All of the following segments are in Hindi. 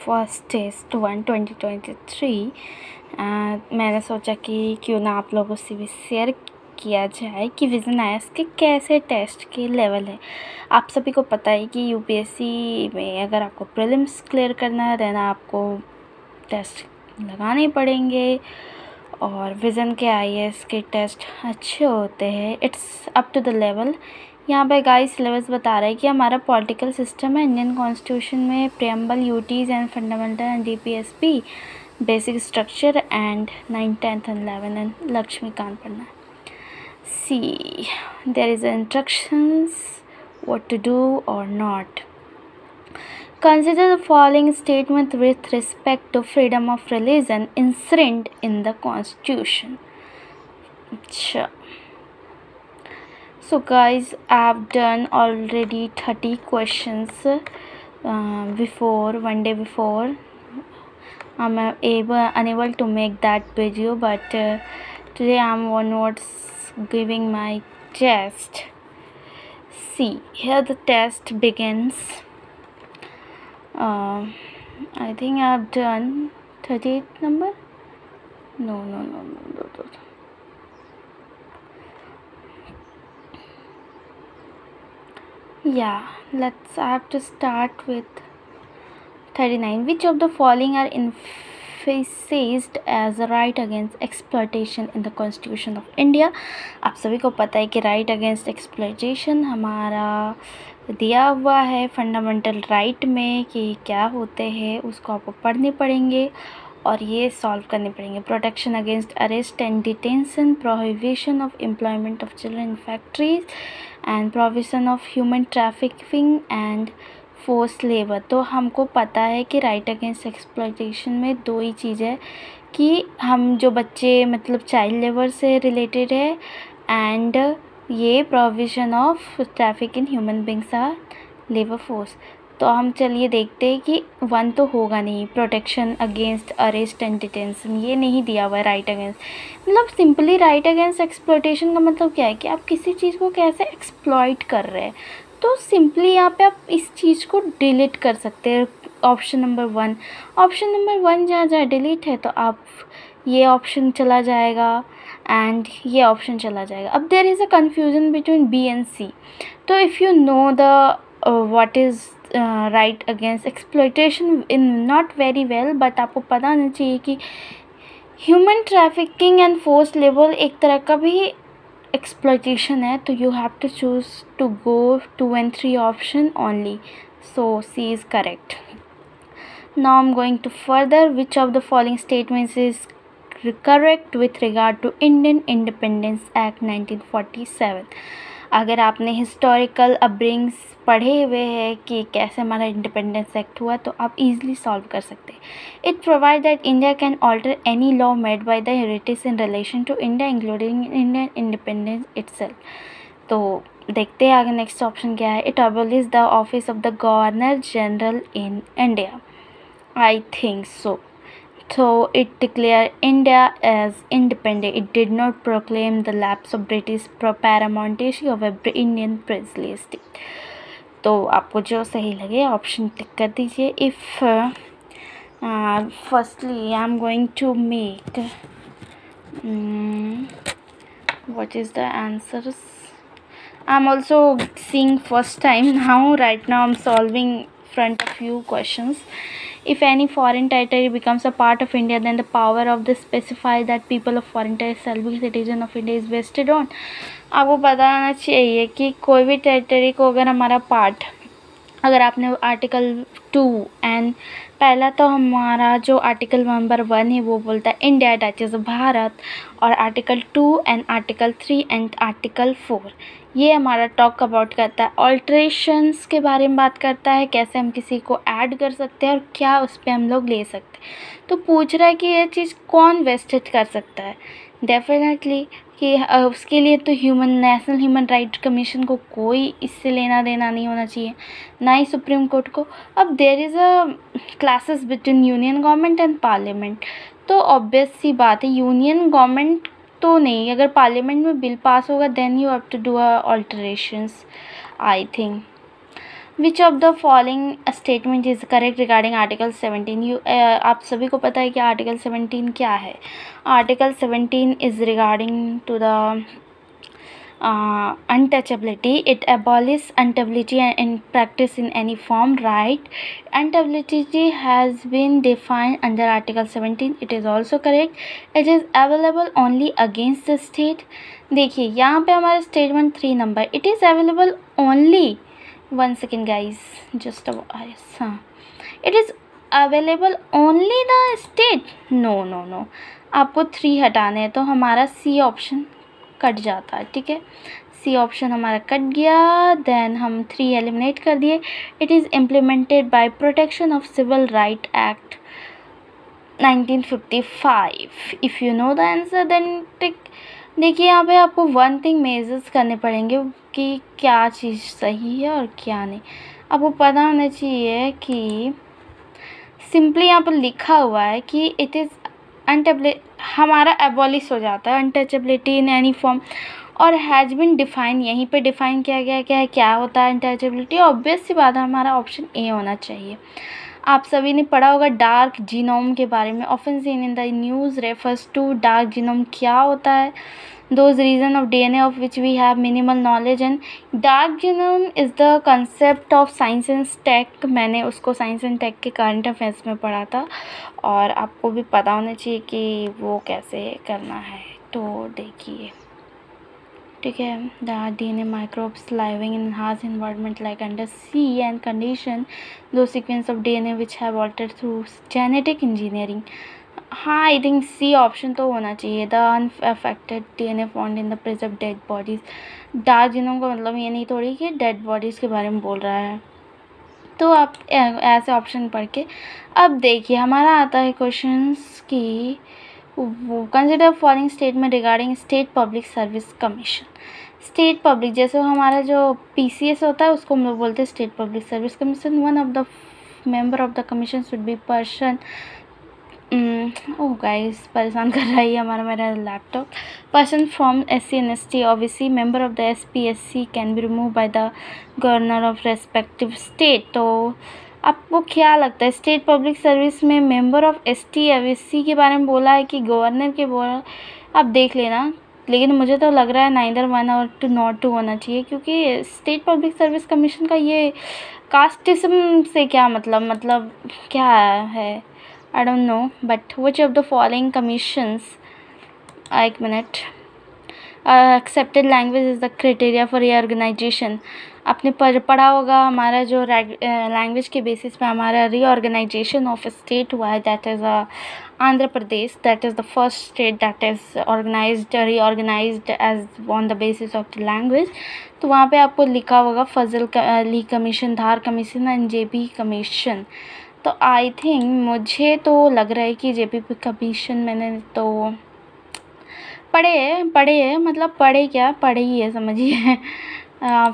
फर्स्ट टेस्ट 2023 मैंने सोचा कि क्यों ना आप लोगों से भी शेयर किया जाए कि विज़न आईएएस के कैसे टेस्ट के लेवल है। आप सभी को पता है कि यूपीएससी में अगर आपको प्रीलिम्स क्लियर करना है देन आपको टेस्ट लगाने पड़ेंगे और विज़न के आईएएस के टेस्ट अच्छे होते हैं। It's up to the level. यहाँ पे गाइस सिलेबस बता रहा है कि हमारा पॉलिटिकल सिस्टम है इंडियन कॉन्स्टिट्यूशन में preamble, UTs and fundamental and DPSP, basic structure and 9, 10 and 11 and Laxmikanth पढ़ना है। See there is instructions what to do or not. Consider the following statement with respect to freedom of religion inherent in the constitution. So guys, I've done already 30 questions before, one day before. I'm unable to make that video, but today I'm onwards giving my test. See, here the test begins. I think I've done 38 number. No. Yeah, I have to start with 39. Which of the following are emphasized as a right against exploitation in the Constitution of India? आप सभी को पता है कि right against exploitation हमारा दिया हुआ है फंडामेंटल राइट में कि क्या होते हैं, उसको आपको पढ़ने पड़ेंगे और ये सॉल्व करने पड़ेंगे। Protection against arrest and detention, prohibition of employment of children in factories and provision of human trafficking and force labour. तो हमको पता है कि राइट अगेंस्ट एक्सप्लॉयटेशन में दो ही चीज़ है कि हम जो बच्चे मतलब चाइल्ड लेबर से रिलेटेड है एंड ये provision of traffic in human beings are labour force. तो हम चलिए देखते हैं कि वन तो होगा नहीं, protection against arrest and detention ये नहीं दिया हुआ है राइट अगेंस्ट। मतलब सिंपली राइट अगेंस्ट एक्सप्लॉयटेशन का मतलब क्या है कि आप किसी चीज़ को कैसे एक्सप्लॉइट कर रहे हैं। तो सिंपली यहाँ पे आप इस चीज़ को डिलीट कर सकते हैं। ऑप्शन नंबर वन जहाँ डिलीट है तो आप ये ऑप्शन चला जाएगा एंड ये ऑप्शन चला जाएगा। अब there is a confusion between B and C. तो if you know the what is right against exploitation in not very well, but आपको पता होना चाहिए कि human trafficking and force labour एक तरह का भी एक्सप्लॉयटेशन है। तो you have to choose to go 2 and 3 option only. So C is correct. Now I'm going to further. Which of the following statements is correct with regard to Indian Independence Act 1947? अगर आपने हिस्टोरिकल अपब्रिंग्स पढ़े हुए हैं कि कैसे हमारा इंडिपेंडेंस एक्ट हुआ तो आप इजीली सॉल्व कर सकते हैं। It provide that India can alter any law made by the heritage in relation to India including Indian independence itself. तो देखते हैं आगे नेक्स्ट ऑप्शन क्या है। It abolish the office of the governor general in India. I think so. So it declared India as independent. It did not proclaim the lapse of British paramountcy of a Indian princely state. तो आपको जो सही लगे ऑप्शन टिक कर दीजिए। If firstly I am going to make what is the answers. I am also seeing first time now. Right now I am solving front of you questions. If any foreign territory becomes a part of India, then the power of this specifies that people of foreign territory shall be citizen of India is vested on. आपको पता होना चाहिए कि कोई भी टेरिटरी को अगर हमारा पार्ट, अगर आपने आर्टिकल 2 एंड पहला तो हमारा जो आर्टिकल नंबर 1 है वो बोलता है इंडिया अटैचेस भारत, और article 2 and article 3 and article 4 ये हमारा टॉक अबाउट करता है ऑल्ट्रेशंस के बारे में बात करता है, कैसे हम किसी को ऐड कर सकते हैं और क्या उस पर हम लोग ले सकते हैं। तो पूछ रहा है कि ये चीज़ कौन वेस्टेड कर सकता है। डेफिनेटली कि उसके लिए तो नेशनल ह्यूमन राइट कमीशन को कोई इससे लेना देना नहीं होना चाहिए, ना ही सुप्रीम कोर्ट को। अब there is a classes between union government and parliament. तो ऑब्वियस सी बात है यूनियन गवर्नमेंट तो नहीं, अगर पार्लियामेंट में बिल पास होगा then you have to do alterations I think. Which of the following statement is correct regarding article 17। आप सभी को पता है कि आर्टिकल 17 क्या है। Article 17 is regarding to the untouchability. It abolishes untouchability in practice in any form, right? Untouchability has been defined under Article 17. It is also correct. It is available only against the state. देखिए यहाँ पे हमारा statement 3 number, it is available only, 1 second guys, just हाँ, it is available only the state. No no no, आपको 3 हटाने हैं तो हमारा सी ऑप्शन कट जाता है, ठीक है। सी ऑप्शन हमारा कट गया, देन हम 3 एलिमिनेट कर दिए। It is implemented by protection of civil right act 1955। If you know the answer then tick. देखिए यहाँ पे आपको वन थिंग मेजर्स करने पड़ेंगे कि क्या चीज़ सही है और क्या नहीं। आपको पता होना चाहिए कि सिंपली यहाँ पर लिखा हुआ है कि इट इज़ अनटचेबिलिटी, हमारा एबॉलिश हो जाता है अनटचेबिलिटी इन एनी फॉर्म, और हैज़ बिन डिफाइन, यहीं पे डिफाइन किया गया क्या होता है अनटचेबिलिटी। ऑब्वियस सी बात है, हमारा ऑप्शन ए होना चाहिए। आप सभी ने पढ़ा होगा डार्क जीनोम के बारे में। Often seen in the news refers to dark genome. क्या होता है? those region of DNA of which we have minimal knowledge, and dark genome is the concept of science and tech। मैंने उसको साइंस एंड टेक के करंट अफेयर्स में पढ़ा था, और आपको भी पता होना चाहिए कि वो कैसे करना है। तो देखिए, ठीक है, the DNA microbes living in harsh environment like under sea and condition, those sequence of DNA which have altered through genetic engineering। हाँ, आई थिंक सी ऑप्शन तो होना चाहिए। The unaffected DNA found in the preserve dead bodies. Dark genome का मतलब ये नहीं थोड़ी कि डेड बॉडीज़ के बारे में बोल रहा है। तो आप ऐसे ऑप्शन पढ़ के, अब देखिए हमारा आता है क्वेश्चंस की, consider following statement regarding state public service commission. State public, जैसे हमारा जो PCS होता है उसको हम लोग बोलते हैं state public service commission. One of the member of the commission should be person, oh guys परेशान कर रहा है हमारा मेरा laptop. Person from SC and ST, obviously member of the SPSC can be removed by the governor of respective state। तो आपको क्या लगता है स्टेट पब्लिक सर्विस में मेंबर ऑफ ST या SC के बारे में बोला है कि गवर्नर के बोला? आप देख लेना, लेकिन मुझे तो लग रहा है नाइदर 1 और 2 नॉट 2 होना चाहिए, क्योंकि स्टेट पब्लिक सर्विस कमीशन का ये कास्टिज्म से क्या मतलब क्या है? I don't know, but which of the following commissions, एक minute, accepted language is the criteria for reorganization। आपने पढ़ा होगा हमारा जो लैंग्वेज के बेसिस पे हमारा रीऑर्गेनाइजेशन ऑफ स्टेट हुआ है, that is Andhra Pradesh. That is the first state that is reorganised as on the basis of the language. तो वहाँ पे आपको लिखा होगा Fazal Ali commission, Dhar commission and JP commission. तो आई थिंक मुझे तो लग रहा है कि JP कमीशन मैंने तो पढ़े है, मतलब पढ़े ही है समझिए।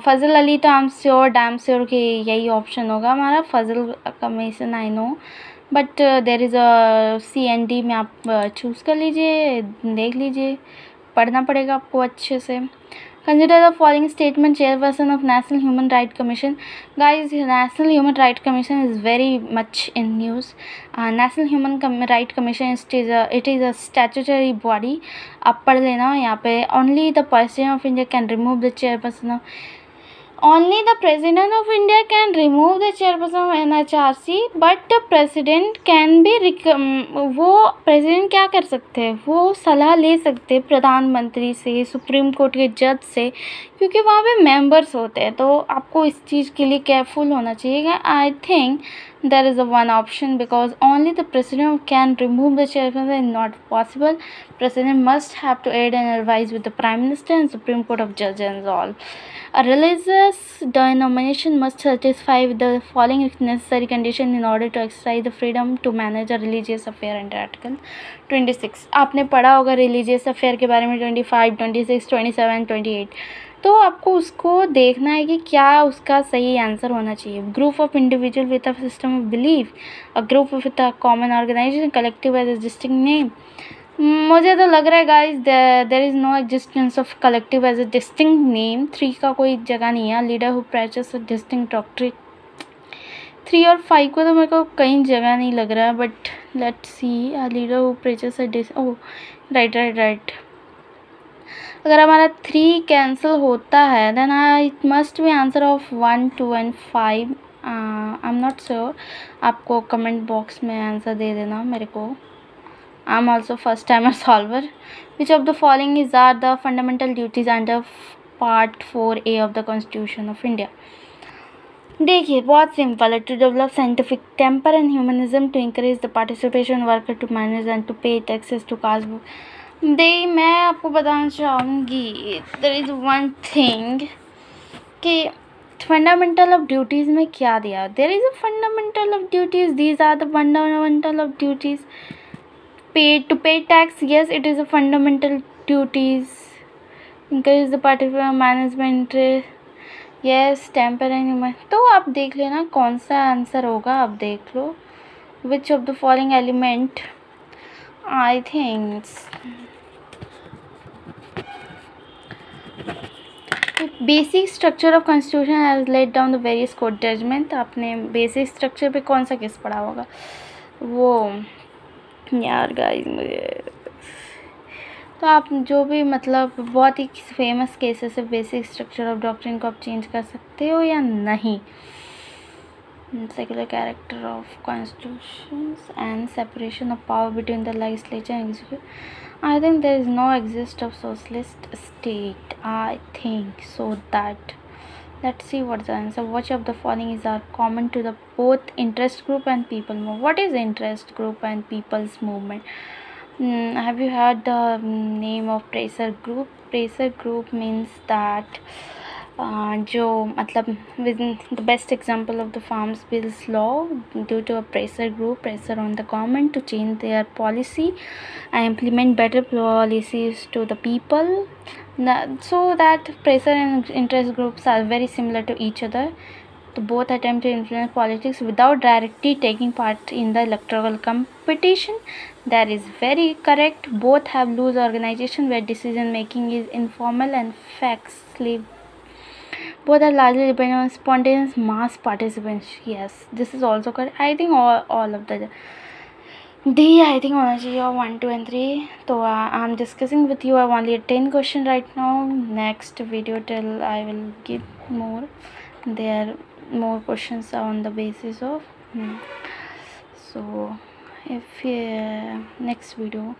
फजल अली तो आई एम डैम श्योर कि यही ऑप्शन होगा हमारा, Fazal commission I know, but there is a CND में आप चूज़ कर लीजिए, देख लीजिए, पढ़ना पड़ेगा आपको अच्छे से। Consider the following statement, chairperson of National Human Rights Commission। Guys, National Human Rights Commission is very much in news। National Human Rights Commission it is a statutory body। आप पढ़ लेना यहाँ पे। Only the President of India can remove the chairperson of Only the President of India can remove the chairperson of NHRC, but President can be वो प्रेसिडेंट क्या कर सकते हैं? वो सलाह ले सकते हैं प्रधानमंत्री से, सुप्रीम कोर्ट के जज से, क्योंकि वहाँ पे मेंबर्स होते हैं। तो आपको इस चीज़ के लिए केयरफुल होना चाहिए। I think there is a one option, because only the president can remove the chairperson is not possible। President must have to aid and advise with the prime minister and supreme court of judges and all। A religious denomination must satisfy with the following necessary condition in order to exercise the freedom to manage a religious affair under Article 26। आपने पढ़ा होगा religious affair के बारे में 25, 26, 27, 28। तो आपको उसको देखना है कि क्या उसका सही आंसर होना चाहिए। Group of individual with a system of belief, a group with a common organization, collective as a distinct name. मुझे तो लग रहा है guys there is no existence of collective as a distinct name. 3 का कोई जगह नहीं है। Leader who practice a distinct doctrine 3 और 5 को तो मेरे को कहीं जगह नहीं लग रहा है, but let's see. A leader who preaches a dis, oh right. अगर हमारा 3 कैंसिल होता है then it must be answer of 1, 2 and 5। I am not sure, आपको कमेंट बॉक्स में आंसर दे देना मेरे को। I am also first timer solver. Which of the following is are the fundamental duties under part 4A of the constitution of India. देखिए बहुत सिंपल है। To develop scientific temper and humanism, to encourage the participation worker, to manage and to pay taxes, to cast book. मैं आपको बताना चाहूँगी देयर इज़ वन थिंग कि फंडामेंटल ऑफ ड्यूटीज़ में क्या दिया। There is a fundamental of duties, these are the fundamental of duties. To pay tax, yes, it is a fundamental duties. Encourage the participant management, yes, temper and human। तो आप देख लेना कौन सा आंसर होगा, आप देख लो। Which of the following element, I think basic structure of constitution has let down the various court judgment. आपने बेसिक स्ट्रक्चर पे कौन सा केस पढ़ा होगा? वो यार गाइस मुझे तो आप जो भी मतलब बहुत ही फेमस केसेस है, बेसिक स्ट्रक्चर ऑफ डॉक्ट्रिन को आप चेंज कर सकते हो या नहीं। Secular character of constitutions and separation of power between the legislature and executive. I think there is no exist of socialist state. I think so that let's see what's the answer. Which of the following is are common to the both interest group and people movement? What is interest group and people's movement? Have you heard the name of pressure group? Pressure group means that जो मतलब with the best example of the farms bills law, due to a pressure group, pressure on the government to change their policy and implement better policies to the people. So that pressure and interest groups are very similar to each other. So both attempt to influence politics without directly taking part in the electoral competition. That is very correct. Both have loose organization where decision making is informal and facts-led. Both are largely dependent on spontaneous mass participation. Yes, this is also correct. I think all of the D, I think होना चाहिए 1, 2 and 3. तो I'm discussing with you. I have only 10 question right now. Next video till I will give more. There more questions on the basis of. So if next video.